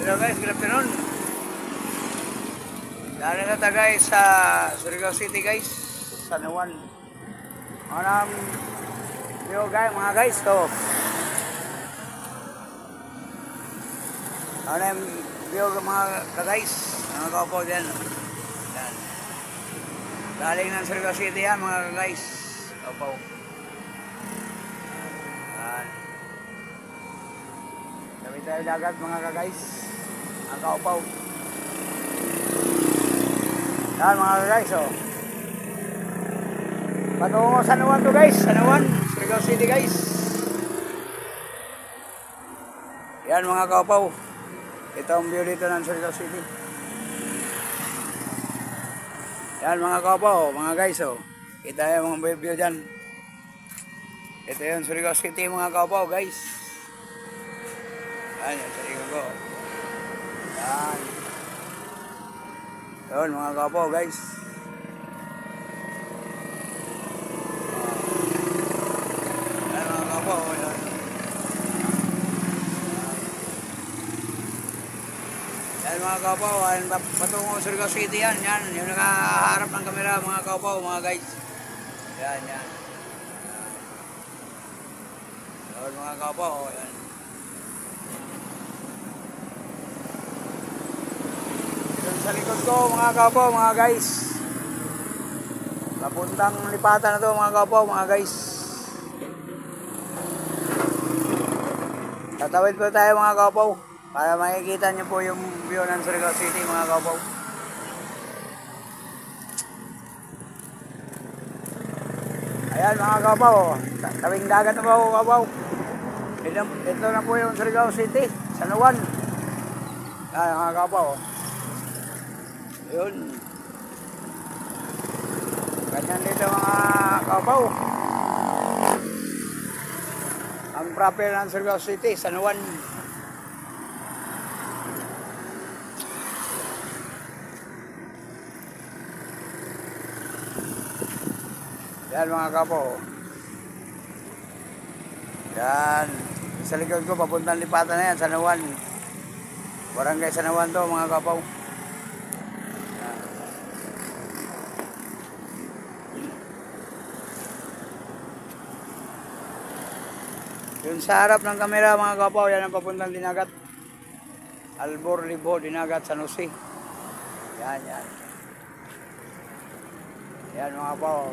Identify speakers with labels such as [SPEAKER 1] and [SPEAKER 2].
[SPEAKER 1] Hello guys, good afternoon. Dali na ta guys sa Surigao City guys, San Juan. Manang view guys, mga guys to. Ano yung view mga guys, mga kaupo dyan. Yan. Daling ng Surigao City yan mga guys, kaupo. Yan. Sabi tayo dagat mga guys, mga kaupo. Yan mga guys, oh. Patungo San Juan to guys, San Juan, Surigao City guys. Yan mga kaupaw. Ito ang view dito ng Surigao City. Yan mga kaupaw, mga guys, oh. Kita yung mga view dyan. Ito yung Surigao City mga kaupaw guys. Yan yung Surigao ko. Yan. Yun mga kaupaw guys. Yan mga kaupaw. Yan. Yan mga kaupaw. Yan patungo Surigao City yan. Yan. Yung nakaharap ng kamera mga kaupaw mga guys. Yan yan. Yun mga kaupaw. Yan. Sa likod ko mga kaupaw mga guys, papuntang lipatan na to mga kaupaw mga guys. Tatawid po tayo mga kaupaw para makikita nyo po yung view ng Surigao City mga kaupaw. Ayan mga kaupaw, tawing dagat na po kaupaw. Ito na po yung Surigao City, San Juan. Ayan mga kaupaw. Yun. Ganyan dito mga kaupaw. Ang proper ng Surigao City, San Juan. Yan mga kaupaw. Yan. Sa likod ko, papuntang lipatan na yan, San Juan. Barangay San Juan to mga kaupaw. Yung sa harap ng kamera mga kaupaw, yan ang papuntang Dinagat. Albor, Libo, Dinagat, San Jose. Yan, yan. Yan mga kaupaw.